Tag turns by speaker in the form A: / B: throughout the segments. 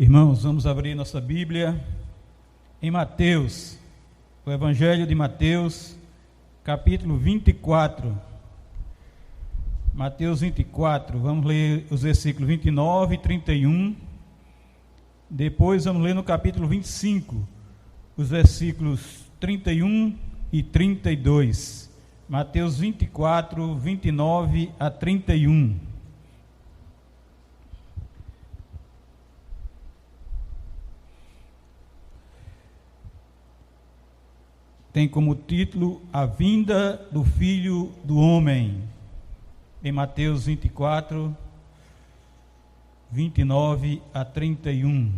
A: Irmãos, vamos abrir nossa Bíblia em Mateus, o Evangelho de Mateus, capítulo 24. Mateus 24, vamos ler os versículos 29 e 31. Depois vamos ler no capítulo 25, os versículos 31 e 32. Mateus 24, 29 a 31. Tem como título A Vinda do Filho do Homem, em Mateus 24, 29 a 31.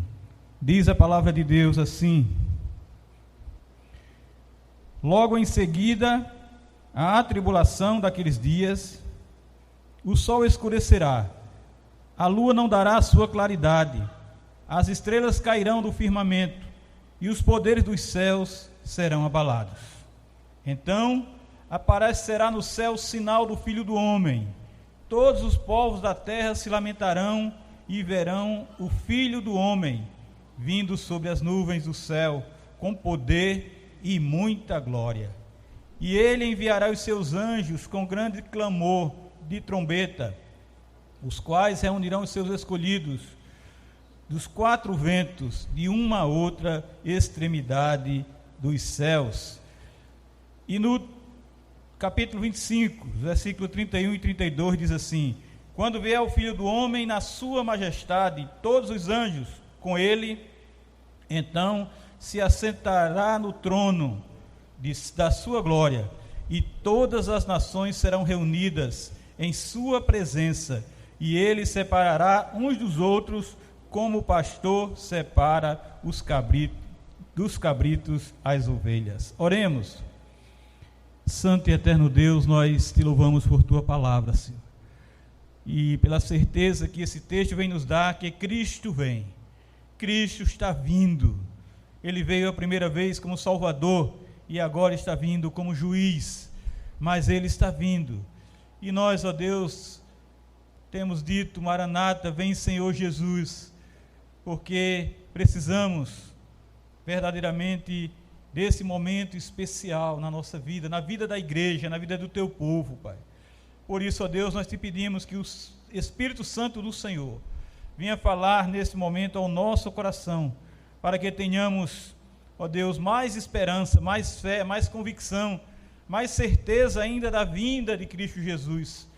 A: Diz a palavra de Deus assim: Logo em seguida, a tribulação daqueles dias, o sol escurecerá, a lua não dará sua claridade, as estrelas cairão do firmamento, e os poderes dos céus serão abalados. Então aparecerá no céu o sinal do Filho do Homem. Todos os povos da terra se lamentarão e verão o Filho do Homem vindo sobre as nuvens do céu com poder e muita glória. E ele enviará os seus anjos com grande clamor de trombeta, os quais reunirão os seus escolhidos dos quatro ventos, de uma a outra extremidade dos céus. E no capítulo 25, versículo 31 e 32 diz assim: Quando vier o Filho do Homem na sua majestade, todos os anjos com ele, então se assentará no trono da sua glória, e todas as nações serão reunidas em sua presença, e ele separará uns dos outros, como o pastor separa dos cabritos as ovelhas. Oremos. Santo e eterno Deus, nós te louvamos por tua palavra, Senhor, e pela certeza que esse texto vem nos dar que Cristo vem. Cristo está vindo. Ele veio a primeira vez como Salvador e agora está vindo como juiz, mas ele está vindo. E nós, ó Deus, temos dito: Maranata, vem Senhor Jesus, porque precisamos verdadeiramente desse momento especial na nossa vida, na vida da igreja, na vida do teu povo, Pai. Por isso, ó Deus, nós te pedimos que o Espírito Santo do Senhor venha falar nesse momento ao nosso coração, para que tenhamos, ó Deus, mais esperança, mais fé, mais convicção, mais certeza ainda da vinda de Cristo Jesus,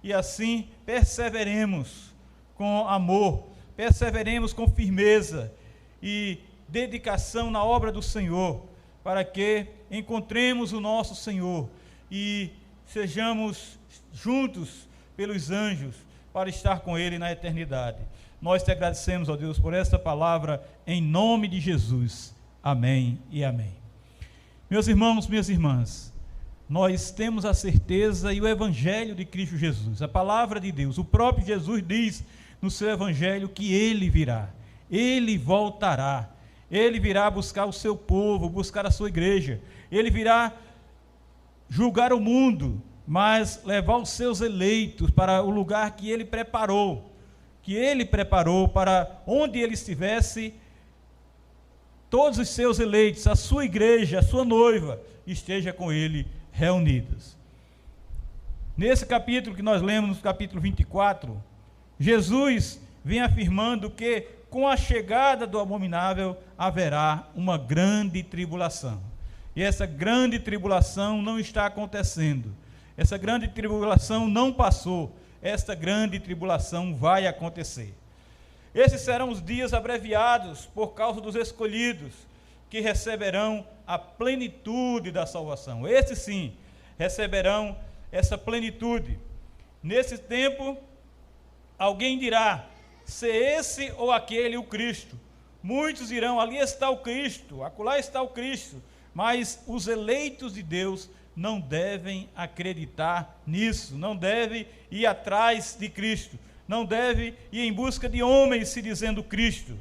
A: e assim perseveremos com amor, perseveremos com firmeza e dedicação na obra do Senhor, para que encontremos o nosso Senhor e sejamos juntos pelos anjos para estar com Ele na eternidade. Nós te agradecemos, ó Deus, por esta palavra, em nome de Jesus. Amém e amém. Meus irmãos, minhas irmãs, nós temos a certeza e o Evangelho de Cristo Jesus, a palavra de Deus. O próprio Jesus diz no seu Evangelho que Ele virá, Ele voltará, Ele virá buscar o seu povo, buscar a sua igreja, Ele virá julgar o mundo, mas levar os seus eleitos para o lugar que Ele preparou para onde Ele estivesse, todos os seus eleitos, a sua igreja, a sua noiva, esteja com Ele reunidos. Nesse capítulo que nós lemos, no capítulo 24, Jesus vem afirmando que com a chegada do abominável haverá uma grande tribulação. E essa grande tribulação não está acontecendo. Essa grande tribulação não passou. Esta grande tribulação vai acontecer. Esses serão os dias abreviados por causa dos escolhidos, que receberão a plenitude da salvação. Esses sim receberão essa plenitude. Nesse tempo, alguém dirá: se esse ou aquele o Cristo. Muitos dirão: ali está o Cristo, acolá está o Cristo. Mas os eleitos de Deus não devem acreditar nisso, não devem ir atrás de Cristo, não devem ir em busca de homens se dizendo Cristo.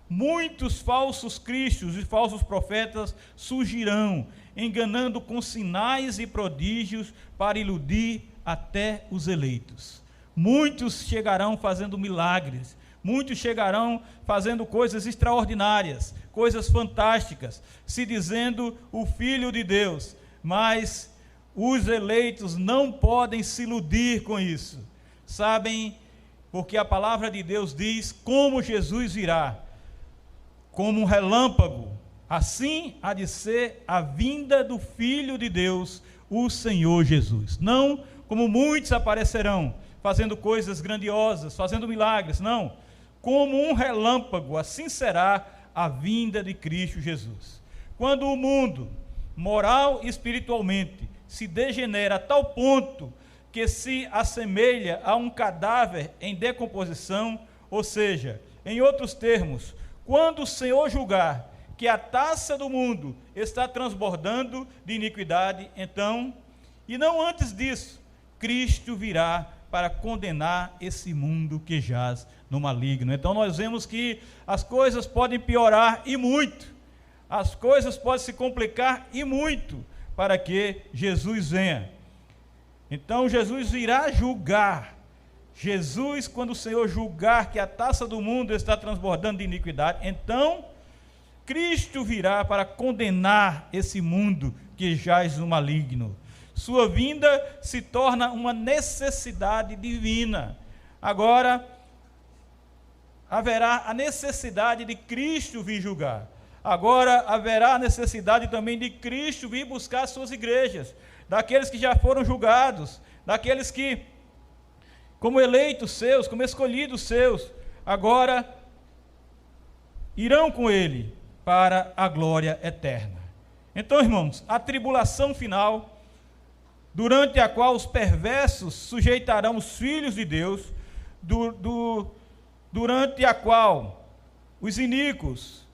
A: Muitos falsos cristos e falsos profetas surgirão, enganando com sinais e prodígios para iludir até os eleitos. Muitos chegarão fazendo milagres, Muitos chegarão fazendo coisas extraordinárias, coisas fantásticas, se dizendo o Filho de Deus, mas os eleitos não podem se iludir com isso. Sabem, porque a palavra de Deus diz como Jesus virá, como um relâmpago, assim há de ser a vinda do Filho de Deus, o Senhor Jesus. Não como muitos aparecerão, fazendo coisas grandiosas, fazendo milagres, não. Como um relâmpago, assim será a vinda de Cristo Jesus. Quando o mundo, moral e espiritualmente, se degenera a tal ponto que se assemelha a um cadáver em decomposição, ou seja, em outros termos, quando o Senhor julgar que a taça do mundo está transbordando de iniquidade, então, e não antes disso, Cristo virá para condenar esse mundo que jaz no maligno. Então nós vemos que as coisas podem piorar e muito, as coisas podem se complicar e muito, para que Jesus venha. Então Jesus irá julgar. Jesus, quando o Senhor julgar que a taça do mundo está transbordando de iniquidade, então Cristo virá para condenar esse mundo que jaz no maligno. Sua vinda se torna uma necessidade divina. Agora, haverá a necessidade de Cristo vir julgar. Agora, haverá a necessidade também de Cristo vir buscar suas igrejas, daqueles que já foram julgados, daqueles que, como eleitos seus, como escolhidos seus, agora irão com Ele para a glória eterna. Então, irmãos, a tribulação final, durante a qual os perversos sujeitarão os filhos de Deus, durante a qual os iníquos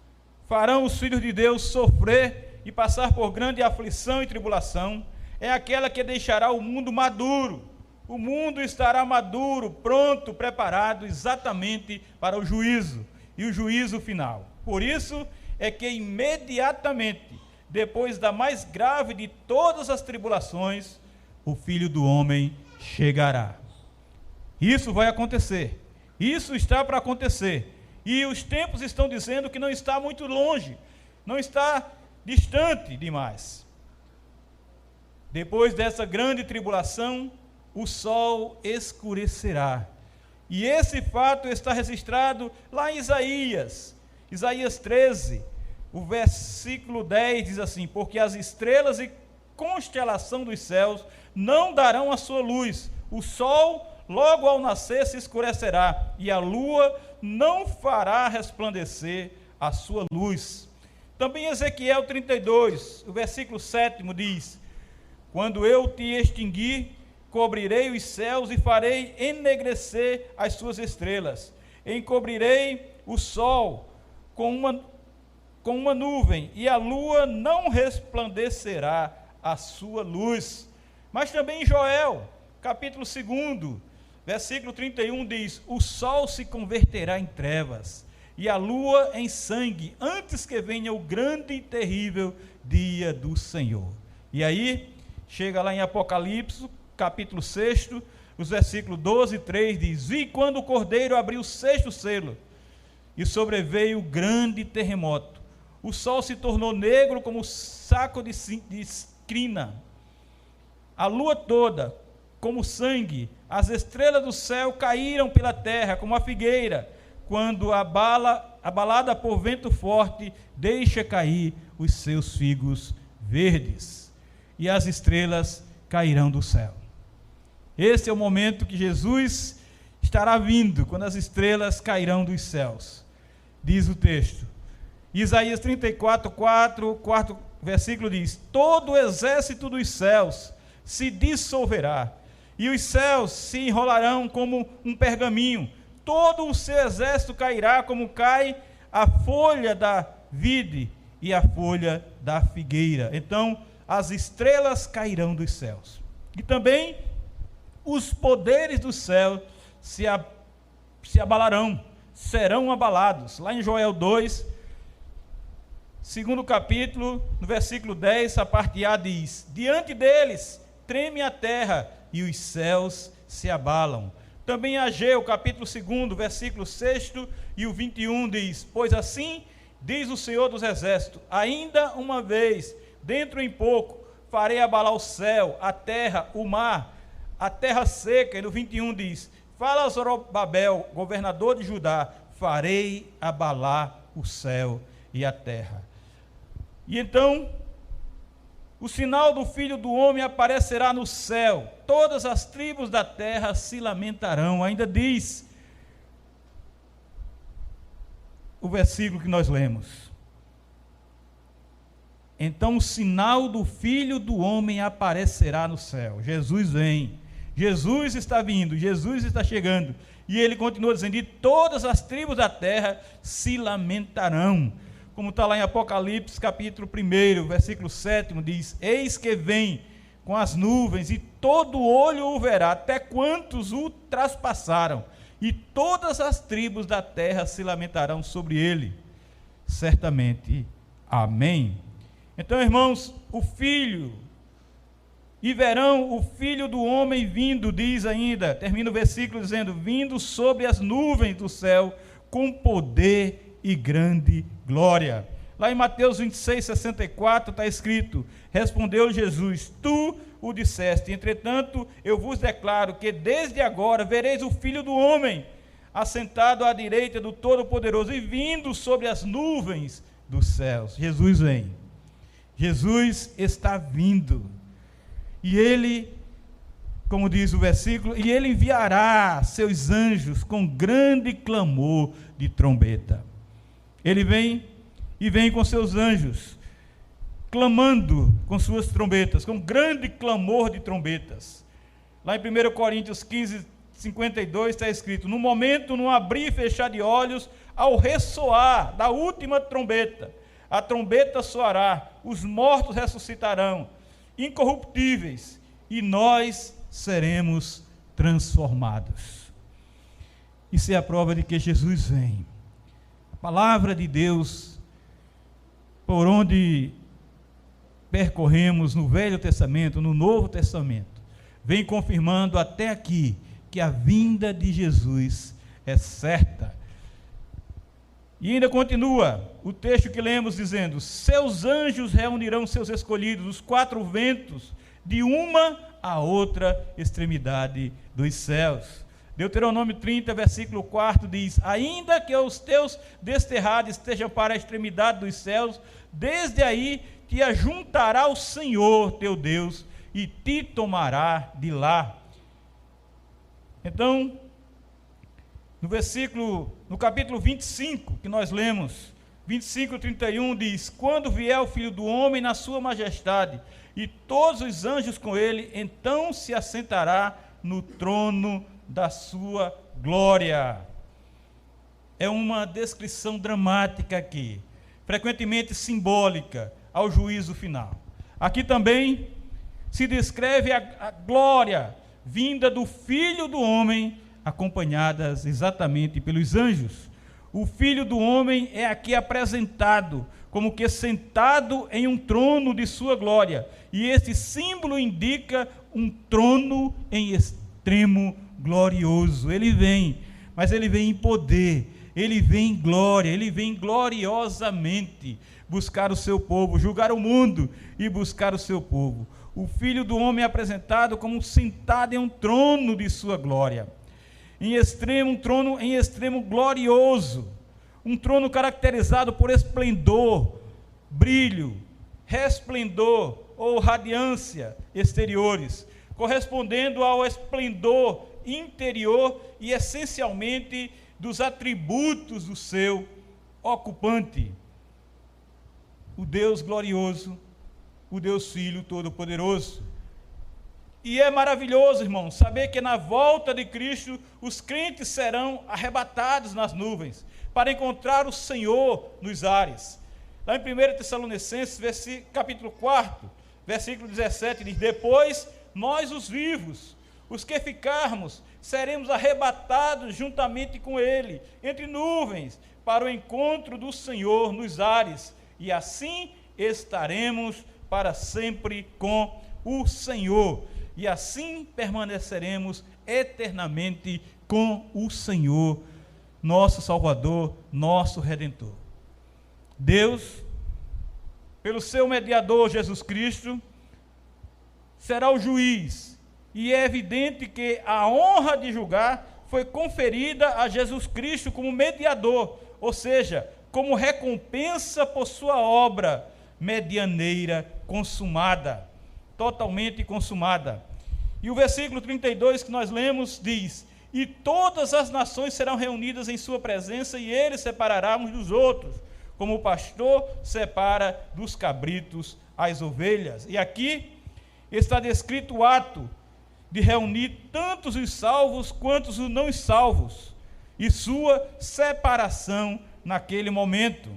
A: farão os filhos de Deus sofrer e passar por grande aflição e tribulação, é aquela que deixará o mundo maduro. O mundo estará maduro, pronto, preparado exatamente para o juízo, e o juízo final. Por isso é que imediatamente, depois da mais grave de todas as tribulações, o Filho do Homem chegará. Isso vai acontecer, isso está para acontecer, e os tempos estão dizendo que não está muito longe, não está distante demais. Depois dessa grande tribulação, o sol escurecerá, e esse fato está registrado lá em Isaías 13, o versículo 10 diz assim: porque as estrelas e constelação dos céus não darão a sua luz, o sol logo ao nascer se escurecerá, e a lua não fará resplandecer a sua luz. Também Ezequiel 32, o versículo 7 diz: quando eu te extinguir, cobrirei os céus e farei ennegrecer as suas estrelas, encobrirei o sol com uma nuvem, e a lua não resplandecerá a sua luz. Mas também em Joel, capítulo 2, versículo 31 diz: o sol se converterá em trevas, e a lua em sangue, antes que venha o grande e terrível dia do Senhor. E aí, chega lá em Apocalipse, capítulo 6, os versículos 12 e 3 diz: vi quando o Cordeiro abriu o 6º selo, e sobreveio grande terremoto. O sol se tornou negro como saco de crina, a lua toda como sangue, as estrelas do céu caíram pela terra como a figueira, quando abalada por vento forte, deixa cair os seus figos verdes, e as estrelas cairão do céu. Esse é o momento que Jesus estará vindo, quando as estrelas cairão dos céus, diz o texto. Isaías 34, quarto versículo diz: todo o exército dos céus se dissolverá, e os céus se enrolarão como um pergaminho, todo o seu exército cairá como cai a folha da vide e a folha da figueira. Então as estrelas cairão dos céus, e também os poderes do céu se abalarão, serão abalados. Lá em Joel 2, segundo capítulo, no versículo 10, a parte A diz: diante deles treme a terra e os céus se abalam, Também Ageu, capítulo 2, versículo 6 e o 21 diz: pois assim diz o Senhor dos Exércitos, ainda uma vez, dentro em pouco, farei abalar o céu, a terra, o mar, a terra seca. E no 21 diz: fala a Zorobabel, governador de Judá, farei abalar o céu e a terra. E então, o sinal do Filho do Homem aparecerá no céu, todas as tribos da terra se lamentarão. Ainda diz o versículo que nós lemos: então o sinal do Filho do Homem aparecerá no céu. Jesus vem, Jesus está vindo, Jesus está chegando, e ele continua dizendo: e todas as tribos da terra se lamentarão. Como está lá em Apocalipse capítulo 1, versículo 7, diz: eis que vem com as nuvens, e todo olho o verá, até quantos o traspassaram, e todas as tribos da terra se lamentarão sobre ele. Certamente. Amém. Então, irmãos, o Filho, e verão o Filho do Homem vindo, diz ainda, termina o versículo dizendo: vindo sobre as nuvens do céu, com poder e grande glória. Lá em Mateus 26, 64 está escrito: respondeu Jesus: tu o disseste, entretanto eu vos declaro que desde agora vereis o Filho do Homem assentado à direita do Todo-Poderoso e vindo sobre as nuvens dos céus. Jesus vem, Jesus está vindo, e ele, como diz o versículo, e ele enviará seus anjos com grande clamor de trombeta. Ele vem e vem com seus anjos, clamando com suas trombetas, com grande clamor de trombetas. Lá em 1 Coríntios 15, 52 está escrito: no momento, no abrir e fechar de olhos, ao ressoar da última trombeta, a trombeta soará, os mortos ressuscitarão, incorruptíveis, e nós seremos transformados. Isso é a prova de que Jesus vem. A palavra de Deus, por onde percorremos no Velho Testamento, no Novo Testamento, vem confirmando até aqui que a vinda de Jesus é certa. E ainda continua o texto que lemos dizendo: seus anjos reunirão seus escolhidos, os quatro ventos, de uma a outra extremidade dos céus. Deuteronômio 30, versículo 4 diz: ainda que os teus desterrados estejam para a extremidade dos céus, desde aí te ajuntará o Senhor teu Deus e te tomará de lá. Então, no capítulo 25, que nós lemos, 25, 31, diz: quando vier o Filho do Homem na sua majestade, e todos os anjos com ele, então se assentará no trono da sua glória. É uma descrição dramática aqui, frequentemente simbólica ao juízo final. Aqui também se descreve a glória vinda do Filho do Homem, acompanhadas exatamente pelos anjos. O Filho do Homem é aqui apresentado como que sentado em um trono de sua glória, e esse símbolo indica um trono em extremo glorioso. Ele vem, mas ele vem em poder, ele vem em glória, ele vem gloriosamente buscar o seu povo, julgar o mundo e buscar o seu povo. O Filho do Homem é apresentado como sentado em um trono de sua glória, um trono em extremo glorioso, um trono caracterizado por esplendor, brilho, resplendor ou radiância exteriores, correspondendo ao esplendor interior e essencialmente dos atributos do seu ocupante, o Deus glorioso, o Deus Filho Todo-Poderoso. E é maravilhoso, irmãos, saber que na volta de Cristo os crentes serão arrebatados nas nuvens para encontrar o Senhor nos ares. Lá em 1 Tessalonicenses, capítulo 4, versículo 17, diz: depois nós os vivos, os que ficarmos, seremos arrebatados juntamente com ele, entre nuvens, para o encontro do Senhor nos ares, e assim estaremos para sempre com o Senhor, e assim permaneceremos eternamente com o Senhor, nosso Salvador, nosso Redentor. Deus, pelo seu mediador Jesus Cristo, será o juiz, e é evidente que a honra de julgar foi conferida a Jesus Cristo como mediador, ou seja, como recompensa por sua obra medianeira consumada, totalmente consumada. E o versículo 32 que nós lemos diz: e todas as nações serão reunidas em sua presença, e ele separará uns dos outros, como o pastor separa dos cabritos as ovelhas. E aqui está descrito o ato de reunir tantos os salvos quanto os não salvos, e sua separação naquele momento.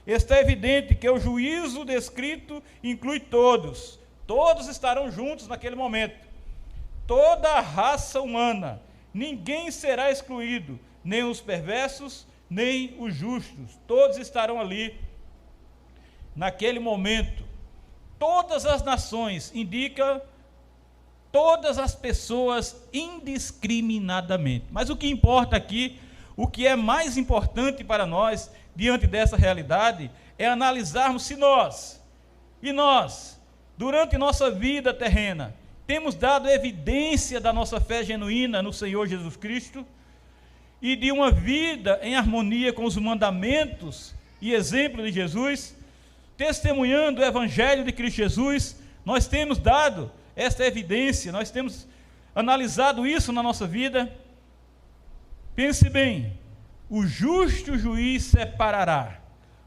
A: Está evidente que o juízo descrito inclui todos estarão juntos naquele momento, toda a raça humana, ninguém será excluído, nem os perversos, nem os justos, todos estarão ali naquele momento. Todas as nações indica todas as pessoas indiscriminadamente. Mas o que importa aqui, o que é mais importante para nós diante dessa realidade, é analisarmos se nós, durante nossa vida terrena, temos dado evidência da nossa fé genuína no Senhor Jesus Cristo e de uma vida em harmonia com os mandamentos e exemplo de Jesus, testemunhando o Evangelho de Cristo Jesus. Nós temos dado esta evidência, nós temos analisado isso na nossa vida. Pense bem, o justo juiz separará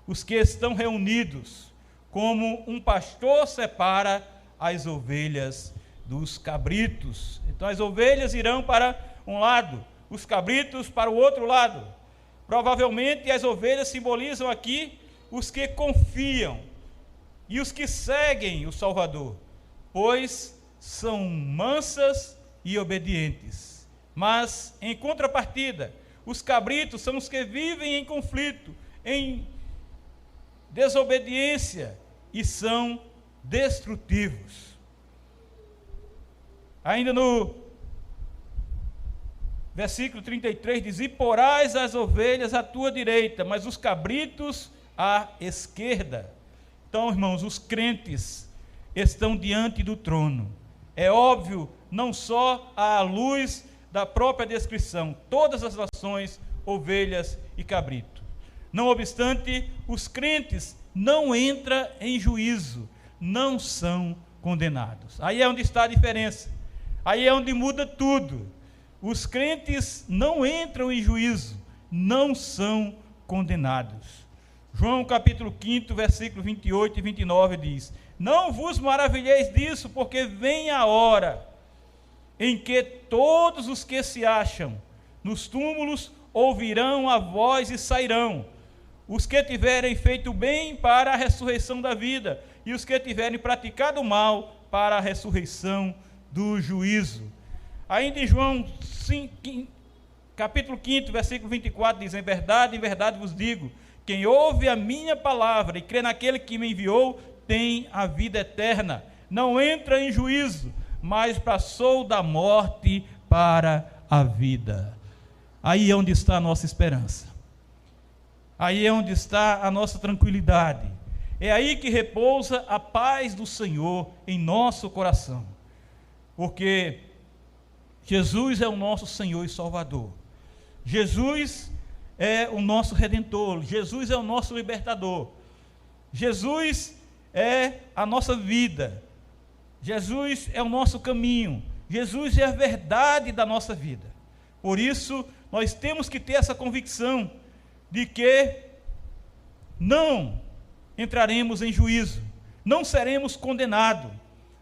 A: os que estão reunidos, como um pastor separa as ovelhas dos cabritos. Então as ovelhas irão para um lado, os cabritos para o outro lado. Provavelmente as ovelhas simbolizam aqui os que confiam e os que seguem o Salvador, pois são mansas e obedientes. Mas, em contrapartida, os cabritos são os que vivem em conflito, em desobediência e são destrutivos. Ainda no versículo 33 diz: e porás as ovelhas à tua direita, mas os cabritos à esquerda. Então, irmãos, os crentes estão diante do trono. É óbvio, não só à luz da própria descrição, todas as nações, ovelhas e cabrito. Não obstante, os crentes não entram em juízo, não são condenados. Aí é onde está a diferença, aí é onde muda tudo. Os crentes não entram em juízo, não são condenados. João capítulo 5, versículo 28 e 29 diz: não vos maravilheis disso, porque vem a hora em que todos os que se acham nos túmulos ouvirão a voz e sairão, os que tiverem feito bem para a ressurreição da vida, e os que tiverem praticado o mal para a ressurreição do juízo. Ainda em João 5, capítulo 5, versículo 24, diz: em verdade vos digo, quem ouve a minha palavra e crê naquele que me enviou, tem a vida eterna, não entra em juízo, mas passou da morte para a vida. Aí é onde está a nossa esperança, aí é onde está a nossa tranquilidade, é aí que repousa a paz do Senhor em nosso coração, porque Jesus é o nosso Senhor e Salvador, Jesus é o nosso Redentor, Jesus é o nosso libertador, Jesus é a nossa vida, Jesus é o nosso caminho, Jesus é a verdade da nossa vida. Por isso, nós temos que ter essa convicção de que não entraremos em juízo, não seremos condenados,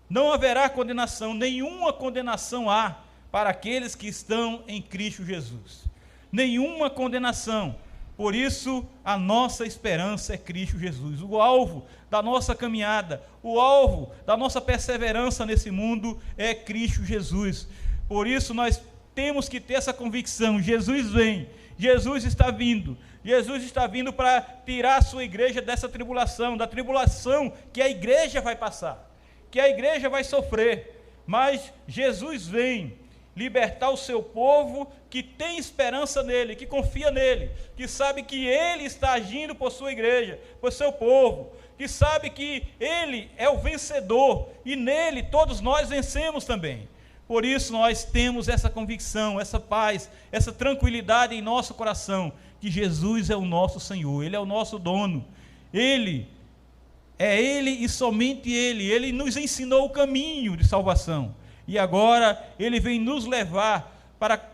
A: não haverá condenação, nenhuma condenação há para aqueles que estão em Cristo Jesus, nenhuma condenação. Por isso, a nossa esperança é Cristo Jesus, o alvo da nossa caminhada, o alvo da nossa perseverança nesse mundo é Cristo Jesus. Por isso, nós temos que ter essa convicção: Jesus vem, Jesus está vindo para tirar a sua igreja dessa tribulação, da tribulação que a igreja vai passar, que a igreja vai sofrer, mas Jesus vem, libertar o seu povo que tem esperança nele, que confia nele, que sabe que ele está agindo por sua igreja, por seu povo, que sabe que ele é o vencedor e nele todos nós vencemos também. Por isso nós temos essa convicção, essa paz, essa tranquilidade em nosso coração, que Jesus é o nosso Senhor, Ele é o nosso dono, Ele e somente Ele nos ensinou o caminho de salvação, e agora Ele vem nos levar para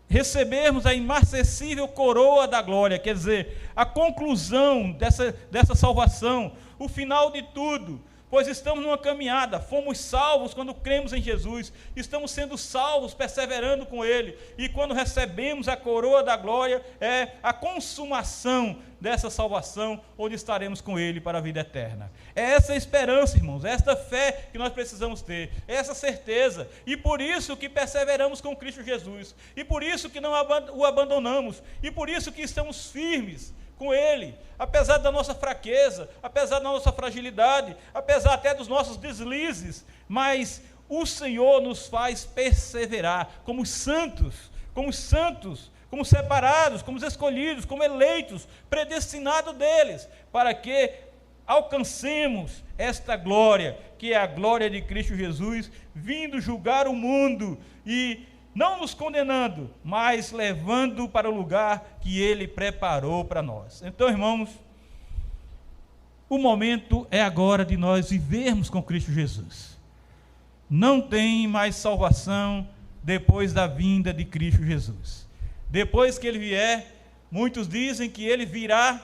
A: recebermos a imarcessível coroa da glória, quer dizer, a conclusão dessa salvação, o final de tudo, pois estamos numa caminhada, fomos salvos quando cremos em Jesus, estamos sendo salvos perseverando com Ele, e quando recebemos a coroa da glória, é a consumação dessa salvação, onde estaremos com Ele para a vida eterna. É essa esperança, irmãos, é esta fé que nós precisamos ter, é essa certeza, e por isso que perseveramos com Cristo Jesus, e por isso que não o abandonamos, e por isso que estamos firmes com Ele, apesar da nossa fraqueza, apesar da nossa fragilidade, apesar até dos nossos deslizes, mas o Senhor nos faz perseverar como santos, como separados, como escolhidos, como eleitos, predestinados deles, para que alcancemos esta glória, que é a glória de Cristo Jesus, vindo julgar o mundo e não nos condenando, mas levando para o lugar que Ele preparou para nós. Então, irmãos, o momento é agora de nós vivermos com Cristo Jesus. Não tem mais salvação depois da vinda de Cristo Jesus. Depois que Ele vier, muitos dizem que Ele virá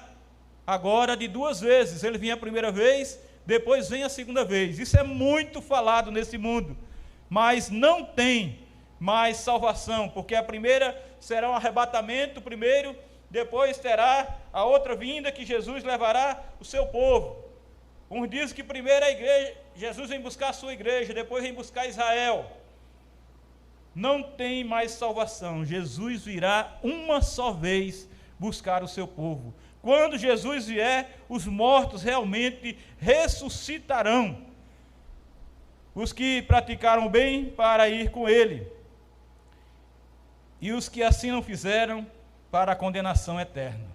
A: agora de 2 vezes. Ele vem a primeira vez, depois vem a segunda vez. Isso é muito falado nesse mundo, mas não tem mais salvação, porque a primeira será um arrebatamento primeiro, depois terá a outra vinda que Jesus levará o seu povo. Uns dizem que primeiro a igreja, Jesus vem buscar a sua igreja, depois vem buscar Israel. Não tem mais salvação, Jesus virá uma só vez buscar o seu povo. Quando Jesus vier, os mortos realmente ressuscitarão, os que praticaram o bem para ir com Ele, e os que assim não fizeram, para a condenação eterna.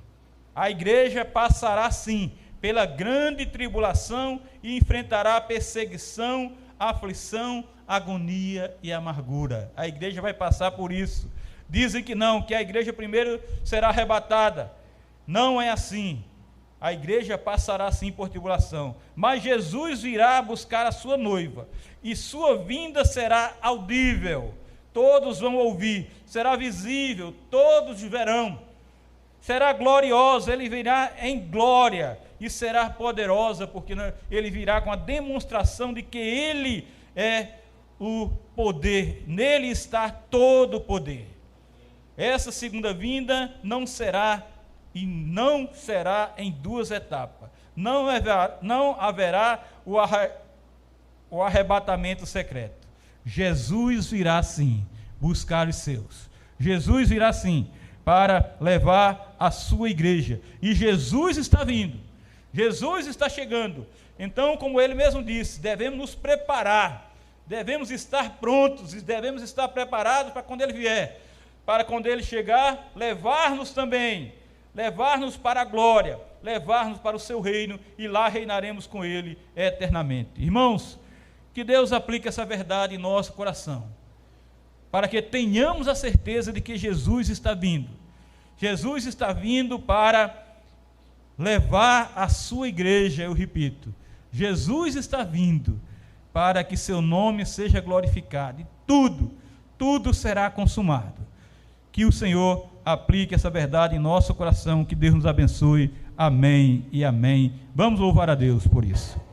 A: A igreja passará sim pela grande tribulação e enfrentará perseguição, aflição, agonia e amargura. A igreja vai passar por isso. Dizem que não, que a igreja primeiro será arrebatada. Não é assim. A igreja passará sim por tribulação, mas Jesus virá buscar a sua noiva, e sua vinda será audível. Todos vão ouvir, será visível, todos verão, será gloriosa, Ele virá em glória, e será poderosa, porque Ele virá com a demonstração de que Ele é o poder, nele está todo o poder. Essa segunda vinda não será em 2 etapas, não haverá o arrebatamento secreto. Jesus virá sim buscar os seus. Jesus virá sim para levar a sua igreja. E Jesus está vindo. Jesus está chegando. Então, como ele mesmo disse, devemos nos preparar. Devemos estar prontos e devemos estar preparados para quando ele vier. Para quando ele chegar, levar-nos também. Levar-nos para a glória. Levar-nos para o seu reino. E lá reinaremos com ele eternamente. Irmãos, que Deus aplique essa verdade em nosso coração, para que tenhamos a certeza de que Jesus está vindo. Jesus está vindo para levar a sua igreja, eu repito, Jesus está vindo para que seu nome seja glorificado, e tudo será consumado. Que o Senhor aplique essa verdade em nosso coração, que Deus nos abençoe, amém e amém. Vamos louvar a Deus por isso.